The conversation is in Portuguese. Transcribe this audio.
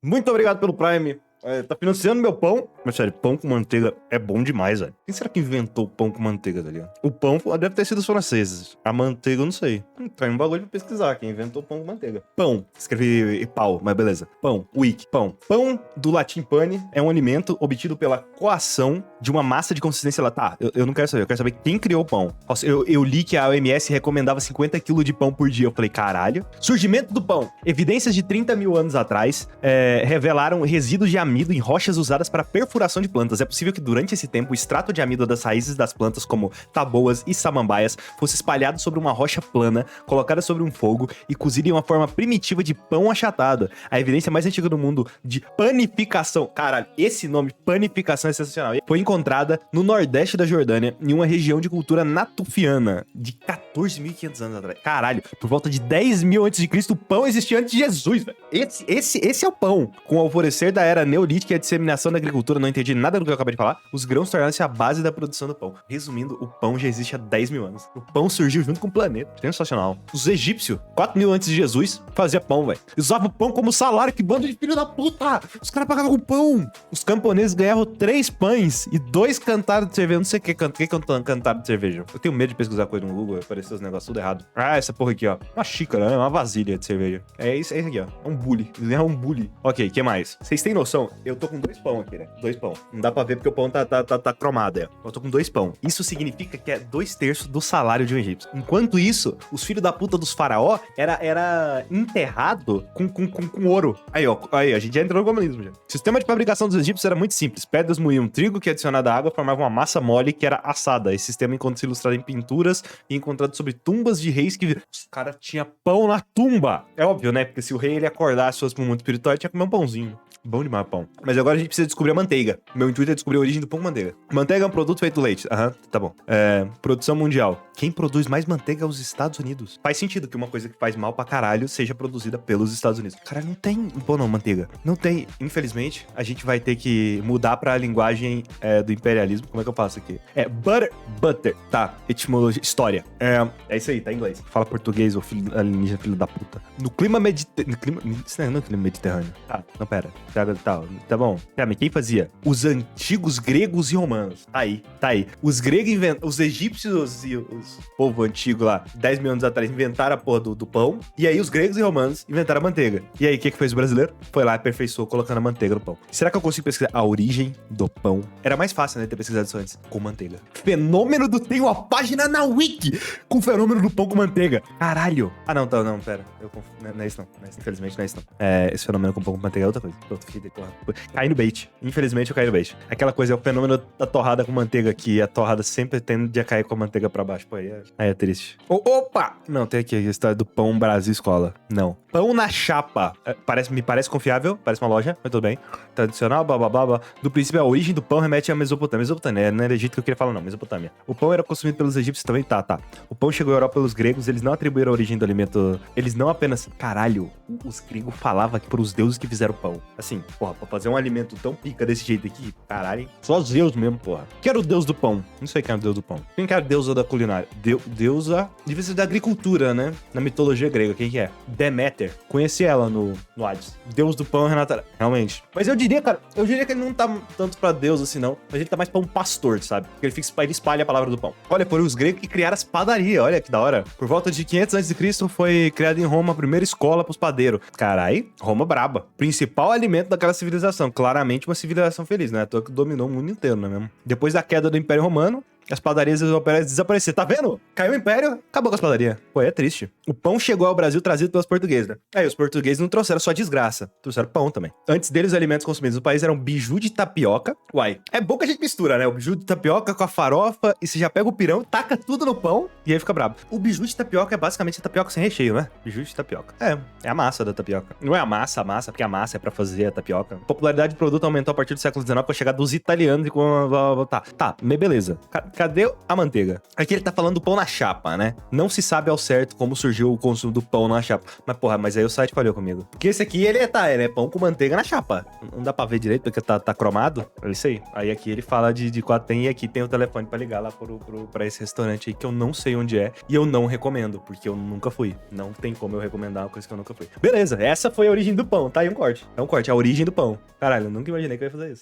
Muito obrigado pelo Prime. Tá financiando meu pão. Mas sério, pão com manteiga é bom demais, velho. Quem será que inventou pão com manteiga, tá ligado? O pão deve ter sido os franceses. A manteiga eu não sei. Tá um bagulho pra pesquisar. Quem inventou pão com manteiga? Pão. Escrevi pau, mas beleza. Pão. Wiki. Pão. Pão, do latim pane, é um alimento obtido pela coação de uma massa de consistência lá. Tá, eu não quero saber. Eu quero saber quem criou o pão. Nossa, eu li que a OMS recomendava 50 kg de pão por dia. Eu falei, caralho. Surgimento do pão. Evidências de 30 mil anos atrás revelaram resíduos de amido em rochas usadas para perfuração de plantas. É possível que durante esse tempo o extrato de amido das raízes das plantas, como taboas e samambaias, fosse espalhado sobre uma rocha plana, colocada sobre um fogo e cozida em uma forma primitiva de pão achatado. A evidência mais antiga do mundo de panificação, caralho, esse nome, panificação, é sensacional, foi encontrada no nordeste da Jordânia, em uma região de cultura natufiana, de 14.500 anos atrás. Caralho, por volta de 10 mil a.C., o pão existia antes de Jesus, velho. Esse é o pão. Com o alvorecer da era neolítica e a disseminação da agricultura, não entendi nada do que eu acabei de falar, os grãos tornaram-se a base da produção do pão. Resumindo, o pão já existe há 10 mil anos. O pão surgiu junto com o planeta. Sensacional. Os egípcios, 4 mil antes de Jesus, faziam pão, velho. Usavam pão como salário, que bando de filho da puta! Os caras pagavam com pão. Os camponeses ganhavam 3 pães e 2 cantaros de cerveja. Eu não sei o que cantaro de cerveja. Eu tenho medo de pesquisar coisa no Google, aparecer os negócios tudo errado. Ah, essa porra aqui, ó. Uma xícara, né? Uma vasilha de cerveja. É isso aqui, ó. É um bully. Eles ganharam um bully. Ok, o que mais? Vocês têm noção? Eu tô com 2 pão aqui, né? 2 pão. Não dá pra ver porque o pão tá cromado, é. Eu tô com 2 pão. Isso significa que é 2/3 do salário de um egípcio. Enquanto isso, os filhos da puta dos faraó era enterrado com ouro. Aí, ó. Aí, a gente já entrou no comunismo, já. O sistema de fabricação dos egípcios era muito simples. Pedras moíam trigo que adicionado à água formava uma massa mole que era assada. Esse sistema encontra-se ilustrado em pinturas e encontrado sobre tumbas de reis que... Os caras tinham pão na tumba. É óbvio, né? Porque se o rei ele acordasse, fosse pro mundo espiritual, ele tinha que comer um pãozinho. Bom demais, pão. Mas agora a gente precisa descobrir a manteiga. Meu intuito é descobrir a origem do pão com manteiga. Manteiga é um produto feito do leite. Aham, tá bom. Produção mundial. Quem produz mais manteiga é os Estados Unidos. Faz sentido que uma coisa que faz mal pra caralho seja produzida pelos Estados Unidos. Caralho, não tem pão não, manteiga. Não tem. Infelizmente, a gente vai ter que mudar pra linguagem do imperialismo. Como é que eu faço aqui? Butter. Tá. Etimologia. História. É isso aí, tá em inglês. Fala português, ô filho alienígena, filho da puta. No clima mediterrâneo. Isso não é clima mediterrâneo. Tá, não, pera. Tá bom. Mas quem fazia? Os antigos gregos e romanos. Tá aí. Os gregos os egípcios e os povo antigo lá, 10 mil anos atrás, inventaram a porra do pão. E aí os gregos e romanos inventaram a manteiga. E aí, o que fez o brasileiro? Foi lá e aperfeiçoou colocando a manteiga no pão. Será que eu consigo pesquisar a origem do pão? Era mais fácil, né, ter pesquisado isso antes. Com manteiga. Fenômeno do... Tem uma página na Wiki com o fenômeno do pão com manteiga. Caralho. Ah, não, pera. Não é isso não. Infelizmente não é isso não. Esse fenômeno com pão com manteiga é outra coisa. Cai no bait. Infelizmente eu caí no bait. Aquela coisa é o fenômeno da torrada com manteiga, que a torrada sempre tende a cair com a manteiga pra baixo. Pô, aí é triste. Opa! Não, tem aqui a história do pão Brasil Escola. Não. Pão na chapa. Me parece confiável, parece uma loja, mas tudo bem. Tradicional, blá blá blá blá. Do princípio, a origem do pão remete à Mesopotâmia. Mesopotâmia, não era Egito que eu queria falar, não. Mesopotâmia. O pão era consumido pelos egípcios também? Tá. O pão chegou à Europa pelos gregos, eles não atribuíram a origem do alimento. Eles não apenas. Caralho, os gregos falavam que pros deuses que fizeram pão. Assim, porra, pra fazer um alimento tão pica desse jeito aqui, caralho, hein? Só os deuses mesmo, porra. Quem era o deus do pão? Não sei quem era o deus do pão. Quem que era a deusa da culinária? Deusa. Devia ser da agricultura, né? Na mitologia grega, quem que é? Deméter. Conheci ela no Hades. Deus do pão, Renata. Realmente. Mas eu diria, cara, que ele não tá tanto pra Deus assim, não. Mas ele tá mais pra um pastor, sabe? Porque ele espalha a palavra do pão. Olha, foram os gregos que criaram as padarias. Olha que da hora. Por volta de 500 a.C. foi criada em Roma a primeira escola pros padeiros. Carai, Roma braba. Principal alimento daquela civilização. Claramente uma civilização feliz, né? À toa que dominou o mundo inteiro, não é mesmo? Depois da queda do Império Romano, as padarias europeias desapareceram. Tá vendo? Caiu o Império, acabou com as padarias. Pô, é triste. O pão chegou ao Brasil trazido pelos portugueses, né? Aí, os portugueses não trouxeram só desgraça. Trouxeram pão também. Antes deles, os alimentos consumidos no país eram biju de tapioca. Uai, é bom que a gente mistura, né? O biju de tapioca com a farofa. E você já pega o pirão, taca tudo no pão e aí fica brabo. O biju de tapioca é basicamente a tapioca sem recheio, né? Biju de tapioca. É a massa da tapioca. Não é a massa, porque a massa é pra fazer a tapioca. A popularidade do produto aumentou a partir do século XIX com a chegada dos italianos e com... Tá, mas beleza. Cara, Cadê a manteiga? Aqui ele tá falando do pão na chapa, né? Não se sabe ao certo como surgiu o consumo do pão na chapa. Mas, porra, mas aí o site falhou comigo. Porque esse aqui, ele é pão com manteiga na chapa. Não dá pra ver direito, porque tá cromado. É isso aí. Aí aqui ele fala de qual tem, e aqui tem o telefone pra ligar lá pra esse restaurante aí, que eu não sei onde é, e eu não recomendo, porque eu nunca fui. Não tem como eu recomendar uma coisa que eu nunca fui. Beleza, essa foi a origem do pão, tá aí um corte. É um corte, a origem do pão. Caralho, eu nunca imaginei que eu ia fazer isso.